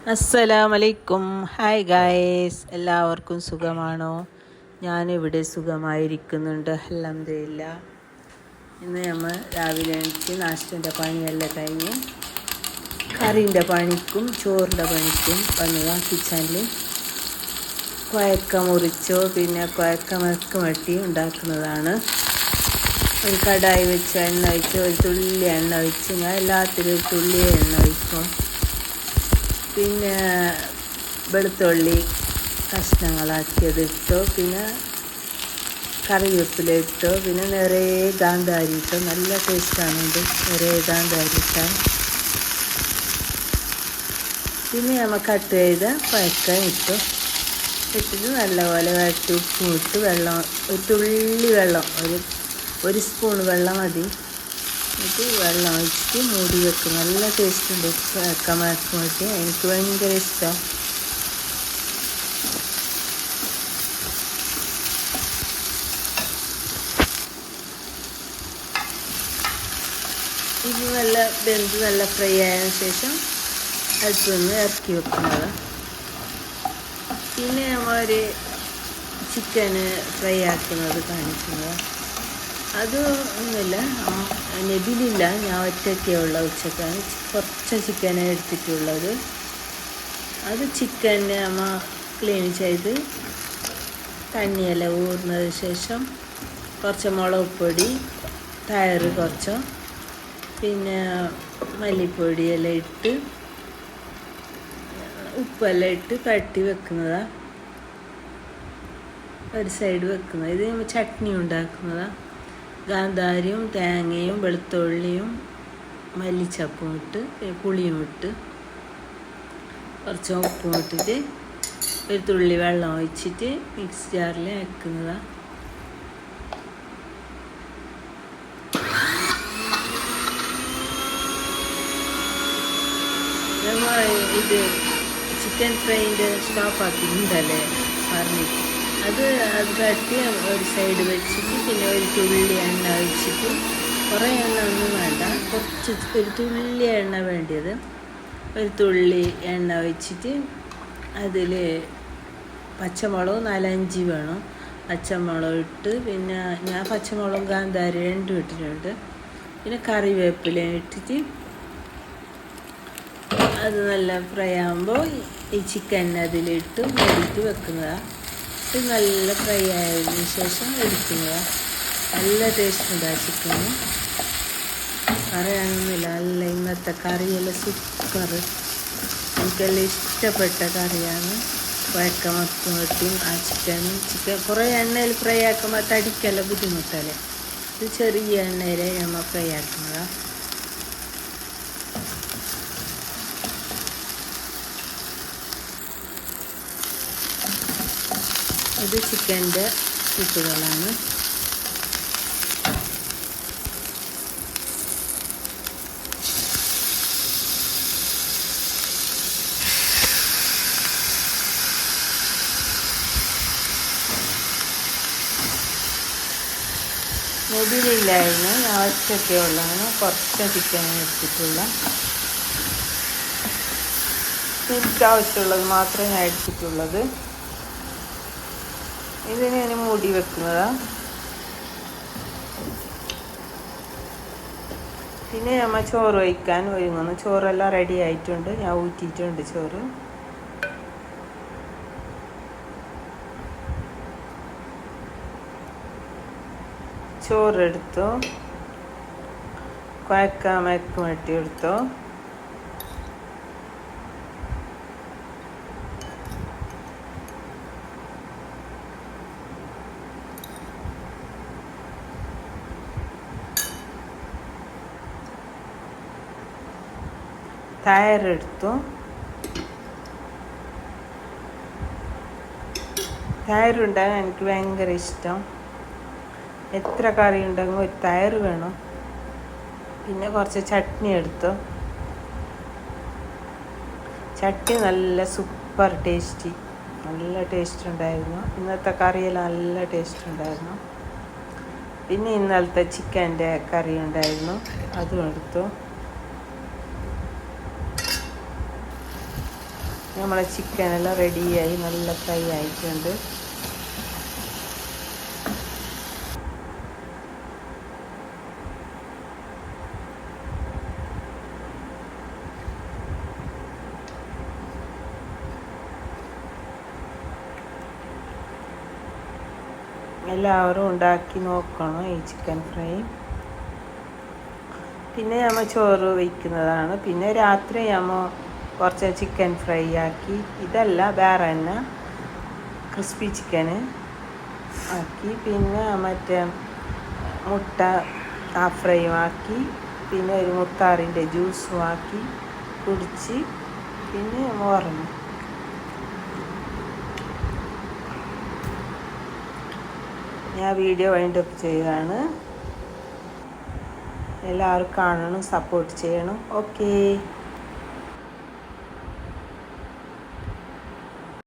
അസ്സലാമലൈക്കും. Hi guys, എല്ലാവർക്കും സുഖമാണോ? ഞാനിവിടെ സുഖമായിരിക്കുന്നുണ്ട്, അൽഹംദുലില്ലാ. ഇന്ന് നമ്മൾ രാവിലെ എണീച്ച് നാശ്തൻ്റെ പണിയെല്ലാം കഴിഞ്ഞ് കറീൻ്റെ പണിക്കും ചോറിൻ്റെ പണിക്കും വന്നതാണ്. കിച്ചണിൽ കുഴക്ക മുറിച്ചോ പിന്നെ കുഴക്ക മെഴുക്ക് ഉണ്ടാക്കുന്നതാണ്. ഒരു കടായി വെച്ച് എണ്ണ ഒഴിച്ച് ഒരു തുള്ളി എണ്ണ ഒഴിച്ച് ഞാൻ എല്ലാത്തിലും ഒരു തുള്ളി എണ്ണ ഒഴിക്കും. പിന്നെ വെളുത്തുള്ളി കഷ്ണങ്ങളാക്കിയത് ഇട്ടോ, പിന്നെ കറിവേപ്പില ഇട്ടോ, പിന്നെ നിറയെ കാന്താരി ഇട്ടോ. നല്ല ടേസ്റ്റാണുണ്ട് നിറയെ കാന്താരി ഇട്ടാൽ. പിന്നെ നമ്മൾ കട്ട് ചെയ്ത പഴക്കം ഇട്ടിട്ട് നല്ലപോലെ വഴറ്റി ഉപ്പും ഇട്ട് വെള്ളം ഒരു തുള്ളി വെള്ളം ഒരു സ്പൂൺ വെള്ളം മതി. എന്നിട്ട് വെള്ളം ഒഴിച്ചിട്ട് മൂടി വെക്കും. നല്ല ടേസ്റ്റ് ഉണ്ട് മെഴുക്ക്. എനിക്ക് ഭയങ്കര ഇഷ്ടം. ഇത് നല്ല വെന്ത് നല്ല ഫ്രൈ ആയതിനു ശേഷം അടുപ്പിൽ നിന്ന് ഇറക്കി വെക്കുന്നത്. പിന്നെ നമ്മൾ ചിക്കന് ഫ്രൈ ആക്കുന്നത് കാണിക്കുന്നത്. അത് ഒന്നുമില്ല, നബിലില്ല, ഞാൻ ഒറ്റയ്ക്കേ ഉള്ള ഉച്ചക്കാണ് കുറച്ച് ചിക്കനെ എടുത്തിട്ടുള്ളത്. അത് ചിക്കനെ നമ്മൾ ക്ലീൻ ചെയ്ത് തണ്ണിയെല്ലാം ഊർന്നതിന് ശേഷം കുറച്ച് മുളക് പൊടി, തൈര് കുറച്ചോ, പിന്നെ മല്ലിപ്പൊടിയെല്ലാം ഇട്ട് ഉപ്പെല്ലാം ഇട്ട് കട്ടി വെക്കുന്നതാണ്. ഒരു സൈഡ് വെക്കുന്നത്. ഇത് ചട്നി ഉണ്ടാക്കുന്നതാണ്. കാന്താരിയും തേങ്ങയും വെളുത്തുള്ളിയും മല്ലിച്ചപ്പും ഇട്ട് പുളിയും ഇട്ട് കുറച്ച് ഉപ്പും ഇട്ടിട്ട് ഒരു തുള്ളി വെള്ളം ഒഴിച്ചിട്ട് മിക്സ് ജാറിൽ വെക്കുന്നതാണ്. നമ്മൾ ഇത് ചിക്കൻ ഫ്രൈൻ്റെ സ്റ്റോപ്പാക്കിയിട്ടുണ്ടല്ലേ പറഞ്ഞിട്ട് അത് തട്ടി ഒരു സൈഡ് വെച്ചിട്ട് പിന്നെ ഒരു തുള്ളി എണ്ണ ഒഴിച്ചിട്ട്, കുറേ എണ്ണ ഒന്നും വേണ്ട, ഒരു തുള്ളി എണ്ണ വേണ്ടിയത്. ഒരു തുള്ളി എണ്ണ ഒഴിച്ചിട്ട് അതിൽ പച്ചമുളക് 4-5 വേണം. പച്ചമുളക് ഇട്ട് പിന്നെ ഞാൻ പച്ചമുളകും കാന്താരി രണ്ടും ഇട്ടിട്ടുണ്ട്. പിന്നെ കറിവേപ്പില ഇട്ടിട്ട് അത് നല്ല ഫ്രൈ ആകുമ്പോൾ ഈ ചിക്കൻ അതിലിട്ട് മൂടിയിട്ട് വെക്കുന്നതാണ്. ഇത് നല്ല ഫ്രൈ ആയതിനു ശേഷം എടുക്കുന്നതാണ്. നല്ല ടേസ്റ്റ് ഉണ്ട് ആ ചിക്കന്, പറയാനൊന്നുമില്ല. നല്ല ഇന്നത്തെ കറിയെല്ലാം സൂപ്പർ. എനിക്കെല്ലാം ഇഷ്ടപ്പെട്ട കറിയാണ് കുഴക്ക മെഴുക്കും ആ ചിക്കൻ കുറേ എണ്ണയിൽ ഫ്രൈ ആക്കുമ്പോൾ തടിക്കെല്ലാം ബുദ്ധിമുട്ടല്ലേ. ഇത് ചെറിയ എണ്ണയിൽ നമ്മൾ ഫ്രൈ ആക്കുന്നതാണ്. ഇത് ചിക്കൻ്റെ കൂട്ടുകളാണ്. മൊബൈലില്ലായിരുന്നു, ഞാൻ ഒറ്റയ്ക്കേ ഉള്ളതാണ്. കുറച്ച് ചിക്കൻ എടുത്തിട്ടുള്ള, എനിക്ക് ആവശ്യമുള്ളത് മാത്രമേ ഞാൻ എടുത്തിട്ടുള്ളത്. ഇതിന് ഞാൻ മൂടി വെക്കുന്നതാണ്. പിന്നെ നമ്മൾ ചോറ് വയ്ക്കാൻ ഒരുങ്ങുന്നു. ചോറെല്ലാം റെഡി ആയിട്ടുണ്ട്, ഞാൻ ഊറ്റിയിട്ടുണ്ട് ചോറ്. ചോറെടുത്തോ, കുഴക്ക മെഴുക്ക് എടുത്തോ, തൈരെടുത്തു. തൈരുണ്ടാകാൻ എനിക്ക് ഭയങ്കര ഇഷ്ടം. എത്ര കറി ഉണ്ടെങ്കിൽ ഒരു തൈര് വേണം. പിന്നെ കുറച്ച് ചട്നി എടുത്തു. ചട്നി നല്ല സൂപ്പർ ടേസ്റ്റി, നല്ല ടേസ്റ്റ് ഉണ്ടായിരുന്നു. ഇന്നത്തെ കറിയെല്ലാം നല്ല ടേസ്റ്റ് ഉണ്ടായിരുന്നു. പിന്നെ ഇന്നലത്തെ ചിക്കൻ്റെ കറി ഉണ്ടായിരുന്നു, അതും എടുത്തു. നമ്മളെ ചിക്കനെല്ലാം റെഡിയായി നല്ല ഫ്രൈ ആയിട്ടുണ്ട്. എല്ലാവരും ഉണ്ടാക്കി നോക്കണം ഈ ചിക്കൻ ഫ്രൈ. പിന്നെ നമ്മൾ ചോറ് വയ്ക്കുന്നതാണ്. പിന്നെ രാത്രി നമ്മൾ കുറച്ച് ചിക്കൻ ഫ്രൈ ആക്കി, ഇതല്ല വേറെ തന്നെ ക്രിസ്പി ചിക്കന് ആക്കി, പിന്നെ മറ്റേ മുട്ട ഹാഫ് ഫ്രൈയും ആക്കി, പിന്നെ ഒരു മുത്താറിൻ്റെ ജ്യൂസും ആക്കി കുടിച്ച് പിന്നെ ഉറങ്ങി. ഞാൻ വീഡിയോ വൈൻഡപ്പ് ചെയ്യുകയാണ്. എല്ലാവരും കാണണം, സപ്പോർട്ട് ചെയ്യണം. ഓക്കേ.